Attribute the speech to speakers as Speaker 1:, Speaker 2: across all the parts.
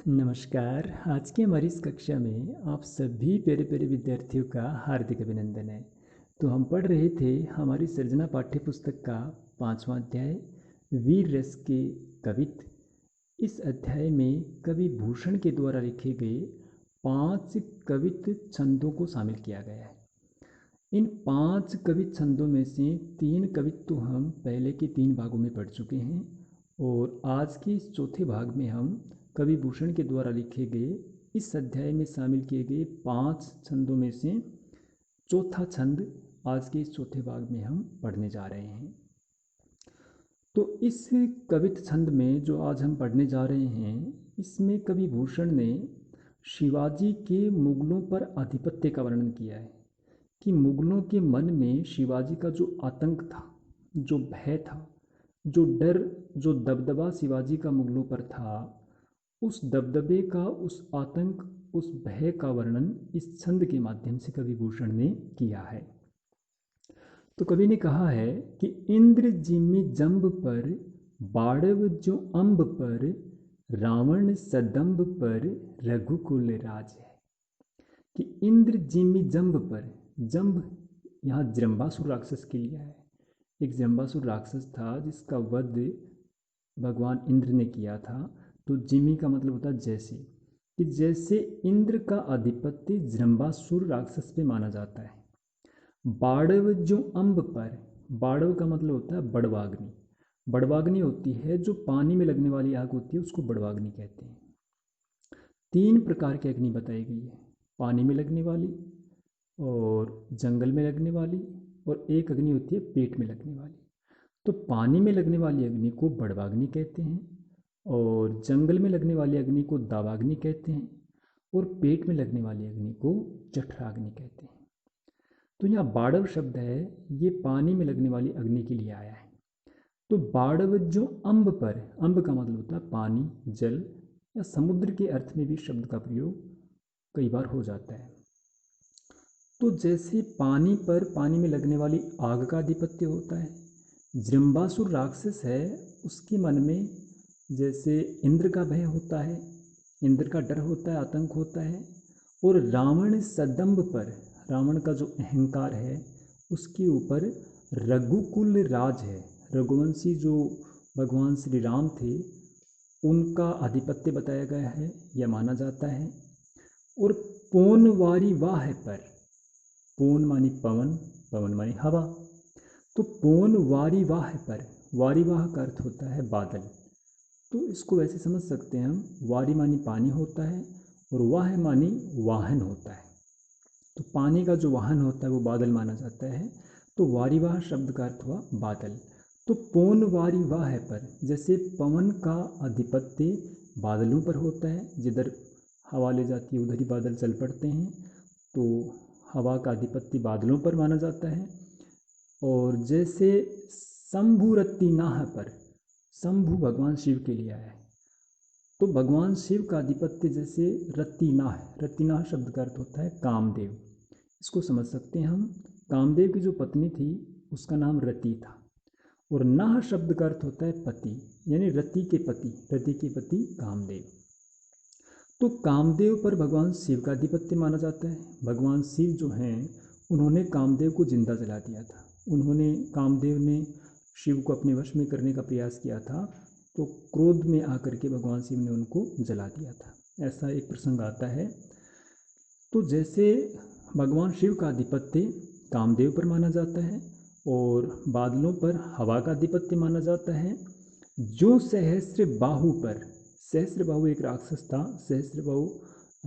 Speaker 1: नमस्कार। आज की हमारी इस कक्षा में आप सभी प्यारे प्यारे विद्यार्थियों का हार्दिक अभिनंदन है। तो हम पढ़ रहे थे हमारी सृजना पाठ्य पुस्तक का 5वां अध्याय वीर रस के कवित। इस अध्याय में कवि भूषण के द्वारा लिखे गए 5 कवित छंदों को शामिल किया गया है। इन 5 कवित छंदों में से 3 कवित तो हम पहले के 3 भागों में पढ़ चुके हैं और आज के इस चौथे भाग में हम कवि भूषण के द्वारा लिखे गए इस अध्याय में शामिल किए गए 5 छंदों में से चौथा छंद आज के इस चौथे भाग में हम पढ़ने जा रहे हैं। तो इस कवित छंद में जो आज हम पढ़ने जा रहे हैं, इसमें कवि भूषण ने शिवाजी के मुगलों पर आधिपत्य का वर्णन किया है कि मुगलों के मन में शिवाजी का जो आतंक था, जो भय था, जो डर, जो दबदबा शिवाजी का मुगलों पर था, उस दबदबे का, उस आतंक, उस भय का वर्णन इस छंद के माध्यम से कवि भूषण ने किया है। तो कवि ने कहा है कि इंद्र जिमि जंब पर बाड़व जो अंब पर रावण सदंब पर रघुकुल राज है। कि इंद्र जिमि जंब पर, जंब यहाँ जंबासुर राक्षस के लिए है। एक जंबासुर राक्षस था जिसका वध भगवान इंद्र ने किया था। तो जिमी का मतलब होता है जैसे, कि जैसे इंद्र का आधिपत्य जंबासुर राक्षस पे माना जाता है। बाड़व जो अंब पर, बाड़व का मतलब होता है बड़वाग्नि। बड़वाग्नि होती है जो पानी में लगने वाली आग होती है, उसको बड़वाग्नि कहते हैं। 3 प्रकार की अग्नि बताई गई है, पानी में लगने वाली और जंगल में लगने वाली, और एक अग्नि होती है पेट में लगने वाली। तो पानी में लगने वाली अग्नि को बड़वाग्नि कहते हैं और जंगल में लगने वाली अग्नि को दावाग्नि कहते हैं और पेट में लगने वाली अग्नि को जठराग्नि कहते हैं। तो यहाँ बाड़व शब्द है, ये पानी में लगने वाली अग्नि के लिए आया है। तो बाड़व जो अंब पर, अंब का मतलब होता है पानी, जल या समुद्र के अर्थ में भी शब्द का प्रयोग कई बार हो जाता है। तो जैसे पानी पर, पानी में लगने वाली आग का आधिपत्य होता है, जंबासुर राक्षस है उसके मन में जैसे इंद्र का भय होता है, इंद्र का डर होता है, आतंक होता है। और रावण सदंब पर, रावण का जो अहंकार है उसके ऊपर रघुकुल राज है। रघुवंशी जो भगवान श्री राम थे उनका आधिपत्य बताया गया है, यह माना जाता है। और पौन वारी वाह पर, पौन मानी पवन, पवन मानी हवा। तो पौन वारीवाह पर, वारीवाह का अर्थ होता है बादल। तो इसको वैसे समझ सकते हैं हम, वारी मानी पानी होता है और वाह मानी वाहन होता है। तो पानी का जो वाहन होता है वो बादल माना जाता है। तो वारीवाह शब्द का अर्थ हुआ बादल। तो पौन वारीवाह पर, जैसे पवन का आधिपत्य बादलों पर होता है, जिधर हवा ले जाती है उधर ही बादल चल पड़ते हैं, तो हवा का आधिपत्य बादलों पर माना जाता है। और जैसे शंभु रत्तिनाह पर, शंभु भगवान शिव के लिए आया है, तो भगवान शिव का आधिपत्य जैसे रत्तिनाह, रत्तिनाह शब्द का अर्थ होता है कामदेव। इसको समझ सकते हैं हम, कामदेव की जो पत्नी थी उसका नाम रति था। और नाह शब्द का अर्थ होता है पति, यानी रति के पति, रति के पति कामदेव। तो कामदेव पर भगवान शिव का आधिपत्य माना जाता है। भगवान शिव जो हैं उन्होंने कामदेव को जिंदा जला दिया था। उन्होंने, कामदेव ने शिव को अपने वश में करने का प्रयास किया था, तो क्रोध में आकर के भगवान शिव ने उनको जला दिया था, ऐसा एक प्रसंग आता है। तो जैसे भगवान शिव का आधिपत्य कामदेव पर माना जाता है और बादलों पर हवा का आधिपत्य माना जाता है। जो सहस्त्र बाहु पर, सहस्त्र बाहु एक राक्षस था, सहस्त्र बाहु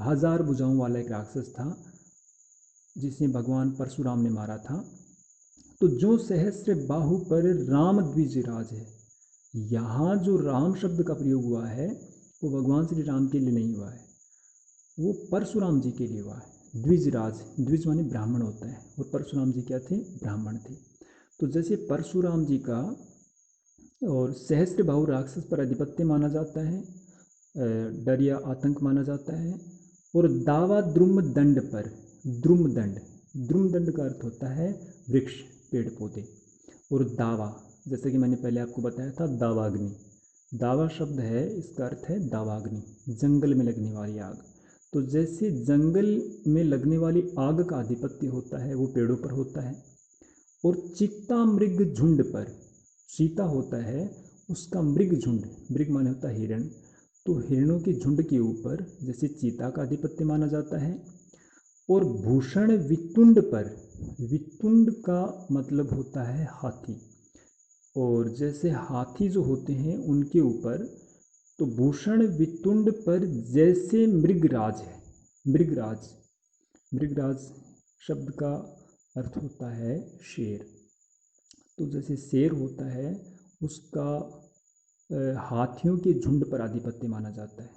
Speaker 1: 1000 भुजाओं वाला एक राक्षस था जिसे भगवान परशुराम ने मारा था। तो जो सहस्त्र बाहु पर राम द्विज राज है, यहाँ जो राम शब्द का प्रयोग हुआ है वो भगवान श्री राम के लिए नहीं हुआ है, वो परशुराम जी के लिए हुआ है। द्विजराज, द्विज माने ब्राह्मण होता है और परशुराम जी क्या थे, ब्राह्मण थे। तो जैसे परशुराम जी का और सहस्त्र बाहु राक्षस पर आधिपत्य माना जाता है, डर या आतंक माना जाता है। और दावा द्रुम दंड पर, द्रुम दंड, द्रुम दंड का अर्थ होता है वृक्ष, पेड़ पौधे। और दावा, जैसे कि मैंने पहले आपको बताया था दावाग्नि, दावा शब्द है, इसका अर्थ है दावाग्नि, जंगल में लगने वाली आग। तो जैसे जंगल में लगने वाली आग का आधिपत्य होता है वो पेड़ों पर होता है, और चीता मृग झुंड पर, चीता होता है उसका मृग झुंड, मृग माने होता है हिरण, तो हिरणों के झुंड के ऊपर जैसे चीता का आधिपत्य माना जाता है। और भूषण वितुंड पर, वितुंड का मतलब होता है हाथी, और जैसे हाथी जो होते हैं उनके ऊपर, तो भूषण वितुंड पर जैसे मृगराज है, मृगराज, मृगराज शब्द का अर्थ होता है शेर। तो जैसे शेर होता है उसका हाथियों के झुंड पर आधिपत्य माना जाता है,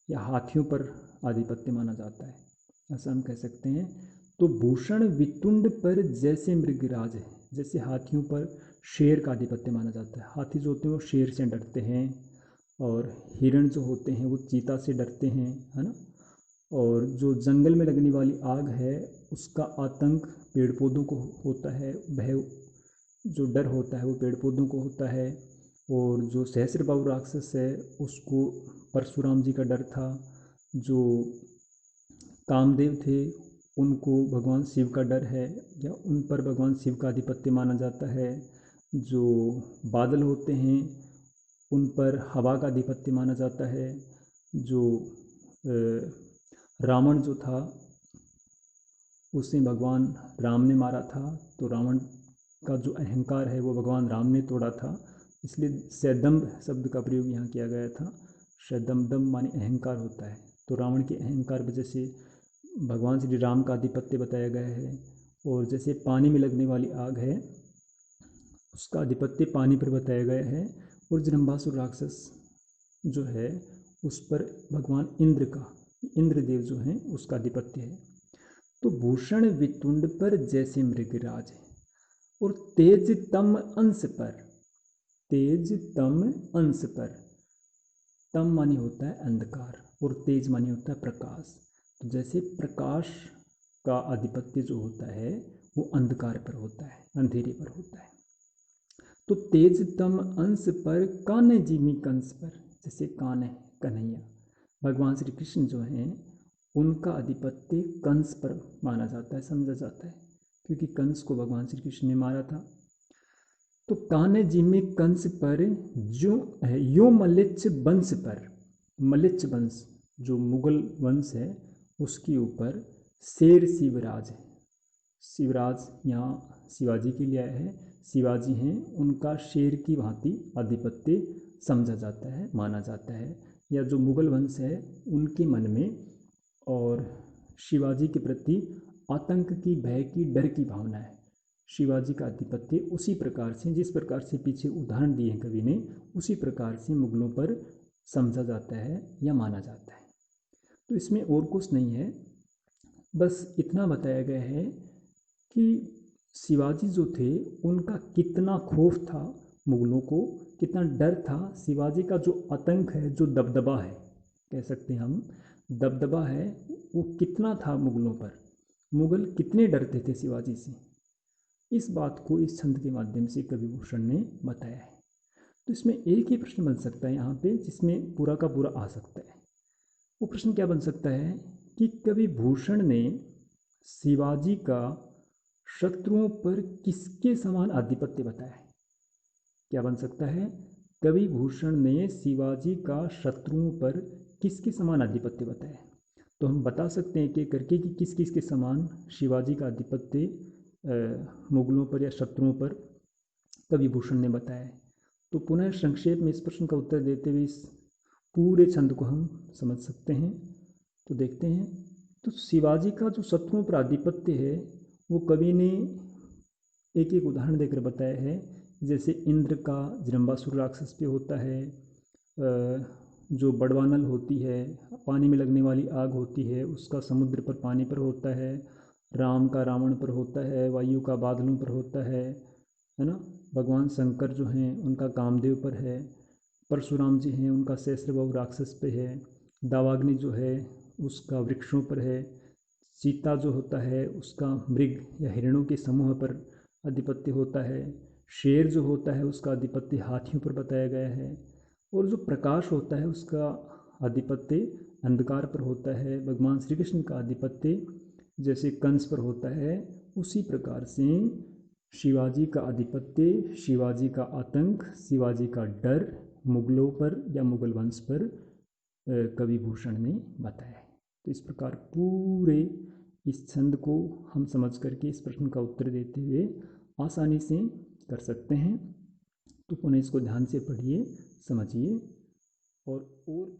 Speaker 1: या हाथियों पर आधिपत्य माना जाता है, ऐसा हम कह सकते हैं। तो भूषण वितुंड पर जैसे मृगराज है, जैसे हाथियों पर शेर का आधिपत्य माना जाता है। हाथी जो होते हैं वो शेर से डरते हैं, और हिरण जो होते हैं वो चीता से डरते हैं, है ना। और जो जंगल में लगने वाली आग है उसका आतंक पेड़ पौधों को होता है, भय जो डर होता है वो पेड़ पौधों को होता है। और जो सहस्त्रबाहु राक्षस है उसको परशुराम जी का डर था। जो कामदेव थे उनको भगवान शिव का डर है, या उन पर भगवान शिव का आधिपत्य माना जाता है। जो बादल होते हैं उन पर हवा का आधिपत्य माना जाता है। जो रावण जो था उसे भगवान राम ने मारा था, तो रावण का जो अहंकार है वो भगवान राम ने तोड़ा था, इसलिए सैदम्भ शब्द का प्रयोग यहाँ किया गया था। सैदम्बदम माने अहंकार होता है, तो रावण के अहंकार वजह से भगवान श्री राम का आधिपत्य बताया गया है। और जैसे पानी में लगने वाली आग है उसका आधिपत्य पानी पर बताया गया है। और जरंभासुर राक्षस जो है उस पर भगवान इंद्र का, इंद्रदेव जो हैं उसका आधिपत्य है। तो भूषण वितुंड पर जैसे मृगराज है, और तेज तम अंश पर, तेज तम अंश पर, तम मानी होता है अंधकार और तेज मानी होता है प्रकाश। तो जैसे प्रकाश का आधिपत्य जो होता है वो अंधकार पर होता है, अंधेरे पर होता है। तो तेज तम अंश पर कान्ह जिमी कंस पर, जैसे कान्ह कन्हैया भगवान श्री कृष्ण जो हैं उनका आधिपत्य कंस पर माना जाता है, समझा जाता है, क्योंकि कंस को भगवान श्री कृष्ण ने मारा था। तो कान्ह जिमी कंस पर जो है यो मलिच्छ वंश पर, मलिच्छ वंश जो मुगल वंश है उसके ऊपर शेर शिवराज है। शिवराज यहाँ शिवाजी के लिए आया है, शिवाजी हैं उनका शेर की भांति आधिपत्य समझा जाता है, माना जाता है। या जो मुगल वंश है उनके मन में और शिवाजी के प्रति आतंक की, भय की, डर की भावना है। शिवाजी का आधिपत्य उसी प्रकार से, जिस प्रकार से पीछे उदाहरण दिए हैं कवि ने, उसी प्रकार से मुगलों पर समझा जाता है या माना जाता है। तो इसमें और कुछ नहीं है, बस इतना बताया गया है कि शिवाजी जो थे उनका कितना खौफ था मुगलों को, कितना डर था। शिवाजी का जो आतंक है, जो दबदबा है कह सकते हैं हम, दबदबा है वो कितना था मुगलों पर, मुगल कितने डरते थे शिवाजी से, इस बात को इस छंद के माध्यम से कवि भूषण ने बताया है। तो इसमें एक ही प्रश्न बन सकता है यहाँ पे जिसमें पूरा का पूरा आ सकता है। वो प्रश्न क्या बन सकता है कि कवि भूषण ने शिवाजी का शत्रुओं पर किसके समान आधिपत्य बताया है। क्या बन सकता है, कवि भूषण ने शिवाजी का शत्रुओं पर किसके समान आधिपत्य बताया है। तो हम बता सकते हैं कि करके कि किस किस के समान शिवाजी का आधिपत्य मुगलों पर या शत्रुओं पर कवि भूषण ने बताया है। तो पुनः संक्षेप में इस प्रश्न का उत्तर देते हुए इस पूरे छंद को हम समझ सकते हैं। तो देखते हैं, तो शिवाजी का जो शत्रुओं पर आधिपत्य है वो कवि ने एक एक उदाहरण देकर बताया है। जैसे इंद्र का जरंबासुर राक्षस पे होता है, जो बड़वानल होती है, पानी में लगने वाली आग होती है, उसका समुद्र पर, पानी पर होता है। राम का रावण पर होता है, वायु का बादलों पर होता है ना। भगवान शंकर जो हैं उनका कामदेव पर है, परशुराम जी हैं उनका सहस्त्रबाहु राक्षस पे है, दावाग्नि जो है उसका वृक्षों पर है, सीता जो होता है उसका मृग या हिरणों के समूह पर आधिपत्य होता है, शेर जो होता है उसका आधिपत्य हाथियों पर बताया गया है, और जो प्रकाश होता है उसका आधिपत्य अंधकार पर होता है। भगवान श्री कृष्ण का आधिपत्य जैसे कंस पर होता है, उसी प्रकार से शिवाजी का आधिपत्य, शिवाजी का आतंक, शिवाजी का डर मुगलों पर या मुगल वंश पर कवि भूषण ने बताया है। तो इस प्रकार पूरे इस छंद को हम समझ करके इस प्रश्न का उत्तर देते हुए आसानी से कर सकते हैं। तो पुनः इसको ध्यान से पढ़िए, समझिए और